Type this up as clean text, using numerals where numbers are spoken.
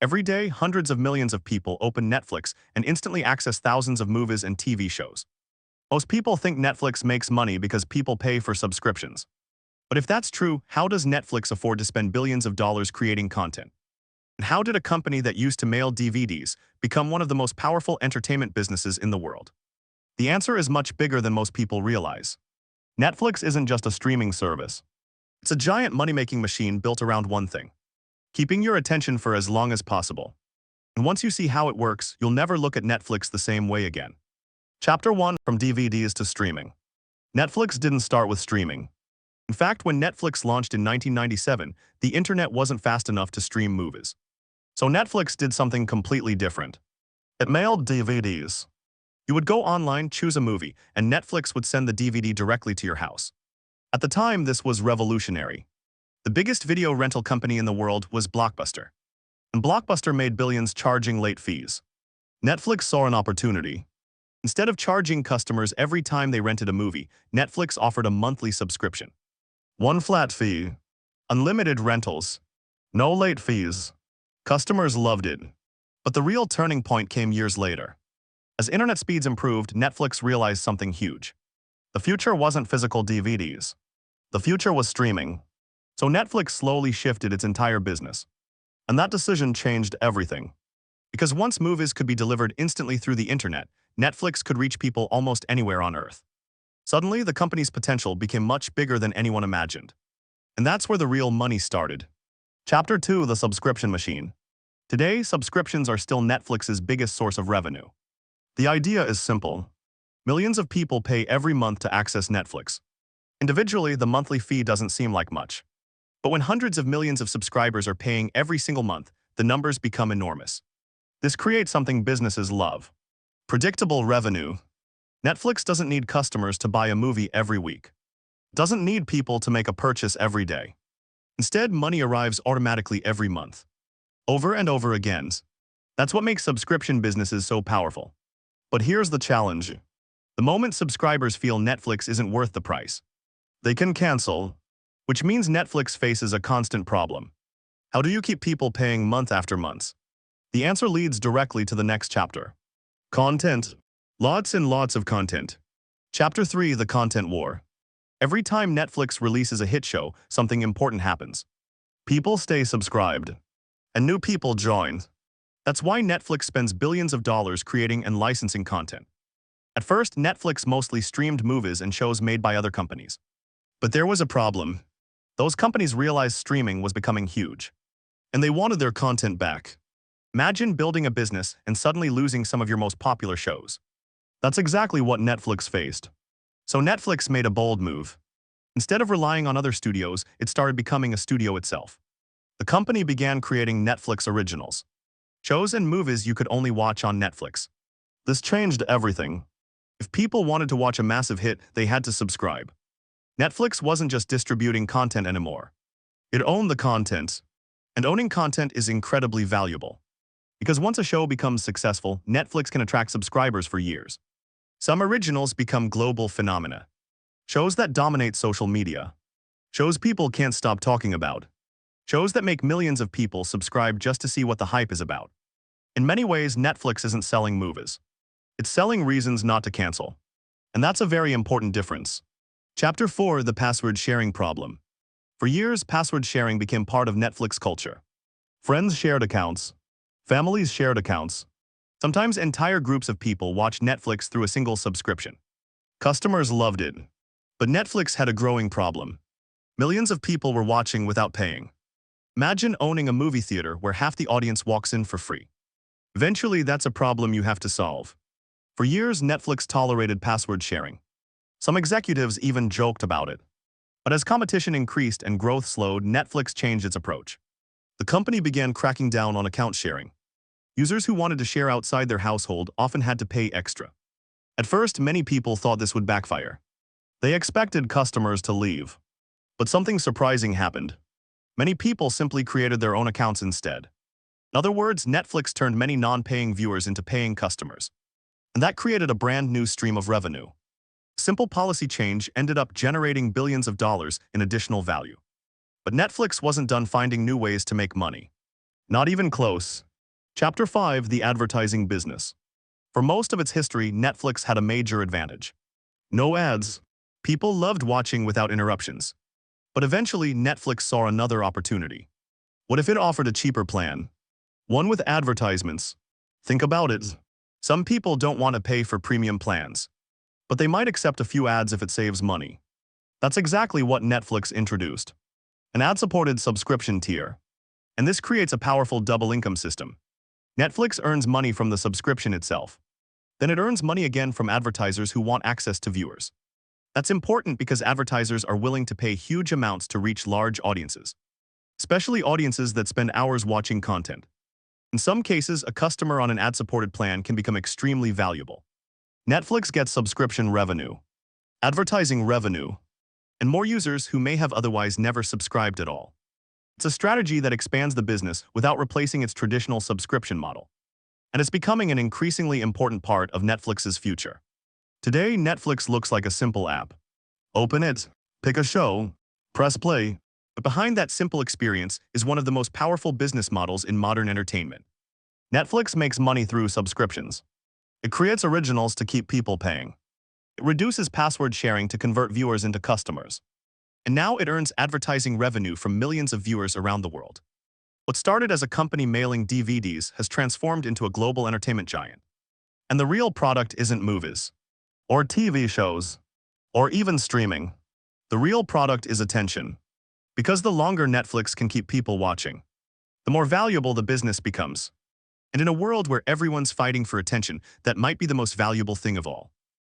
Every day, hundreds of millions of people open Netflix and instantly access thousands of movies and TV shows. Most people think Netflix makes money because people pay for subscriptions. But if that's true, how does Netflix afford to spend billions of dollars creating content? And how did a company that used to mail DVDs become one of the most powerful entertainment businesses in the world? The answer is much bigger than most people realize. Netflix isn't just a streaming service. It's a giant money-making machine built around one thing: keeping your attention for as long as possible. And once you see how it works, you'll never look at Netflix the same way again. Chapter 1: From DVDs to Streaming. Netflix didn't start with streaming. In fact, when Netflix launched in 1997, the internet wasn't fast enough to stream movies. So Netflix did something completely different. It mailed DVDs. You would go online, choose a movie, and Netflix would send the DVD directly to your house. At the time, this was revolutionary. The biggest video rental company in the world was Blockbuster. And Blockbuster made billions charging late fees. Netflix saw an opportunity. Instead of charging customers every time they rented a movie, Netflix offered a monthly subscription. One flat fee. Unlimited rentals. No late fees. Customers loved it. But the real turning point came years later. As internet speeds improved, Netflix realized something huge. The future wasn't physical DVDs. The future was streaming. So Netflix slowly shifted its entire business. And that decision changed everything. Because once movies could be delivered instantly through the internet, Netflix could reach people almost anywhere on Earth. Suddenly, the company's potential became much bigger than anyone imagined. And that's where the real money started. Chapter 2: The Subscription Machine. Today, subscriptions are still Netflix's biggest source of revenue. The idea is simple. Millions of people pay every month to access Netflix. Individually, the monthly fee doesn't seem like much. But when hundreds of millions of subscribers are paying every single month, the numbers become enormous. This creates something businesses love: predictable revenue. Netflix doesn't need customers to buy a movie every week. It doesn't need people to make a purchase every day. Instead, money arrives automatically every month. Over and over again. That's what makes subscription businesses so powerful. But here's the challenge. The moment subscribers feel Netflix isn't worth the price, they can cancel, which means Netflix faces a constant problem. How do you keep people paying month after month? The answer leads directly to the next chapter. Content. Lots and lots of content. Chapter 3: The Content War. Every time Netflix releases a hit show, something important happens. People stay subscribed. And new people join. That's why Netflix spends billions of dollars creating and licensing content. At first, Netflix mostly streamed movies and shows made by other companies. But there was a problem. Those companies realized streaming was becoming huge. And they wanted their content back. Imagine building a business and suddenly losing some of your most popular shows. That's exactly what Netflix faced. So Netflix made a bold move. Instead of relying on other studios, it started becoming a studio itself. The company began creating Netflix originals. Shows and movies you could only watch on Netflix. This changed everything. If people wanted to watch a massive hit, they had to subscribe. Netflix wasn't just distributing content anymore. It owned the content. And owning content is incredibly valuable. Because once a show becomes successful, Netflix can attract subscribers for years. Some originals become global phenomena. Shows that dominate social media. Shows people can't stop talking about. Shows that make millions of people subscribe just to see what the hype is about. In many ways, Netflix isn't selling movies. It's selling reasons not to cancel. And that's a very important difference. Chapter 4: The Password Sharing Problem. For years, password sharing became part of Netflix culture. Friends shared accounts. Families shared accounts. Sometimes entire groups of people watched Netflix through a single subscription. Customers loved it. But Netflix had a growing problem. Millions of people were watching without paying. Imagine owning a movie theater where half the audience walks in for free. Eventually, that's a problem you have to solve. For years, Netflix tolerated password sharing. Some executives even joked about it. But as competition increased and growth slowed, Netflix changed its approach. The company began cracking down on account sharing. Users who wanted to share outside their household often had to pay extra. At first, many people thought this would backfire. They expected customers to leave. But something surprising happened. Many people simply created their own accounts instead. In other words, Netflix turned many non-paying viewers into paying customers. And that created a brand new stream of revenue. Simple policy change ended up generating billions of dollars in additional value. But Netflix wasn't done finding new ways to make money. Not even close. Chapter 5: The Advertising Business. For most of its history, Netflix had a major advantage. No ads. People loved watching without interruptions. But eventually, Netflix saw another opportunity. What if it offered a cheaper plan? One with advertisements. Think about it. Some people don't want to pay for premium plans, but they might accept a few ads if it saves money. That's exactly what Netflix introduced. An ad-supported subscription tier. And this creates a powerful double income system. Netflix earns money from the subscription itself. Then it earns money again from advertisers who want access to viewers. That's important because advertisers are willing to pay huge amounts to reach large audiences, especially audiences that spend hours watching content. In some cases, a customer on an ad-supported plan can become extremely valuable. Netflix gets subscription revenue, advertising revenue, and more users who may have otherwise never subscribed at all. It's a strategy that expands the business without replacing its traditional subscription model. And it's becoming an increasingly important part of Netflix's future. Today, Netflix looks like a simple app. Open it, pick a show, press play. But behind that simple experience is one of the most powerful business models in modern entertainment. Netflix makes money through subscriptions. It creates originals to keep people paying. It reduces password sharing to convert viewers into customers. And now it earns advertising revenue from millions of viewers around the world. What started as a company mailing DVDs has transformed into a global entertainment giant. And the real product isn't movies, or TV shows, or even streaming. The real product is attention. Because the longer Netflix can keep people watching, the more valuable the business becomes. And in a world where everyone's fighting for attention, that might be the most valuable thing of all.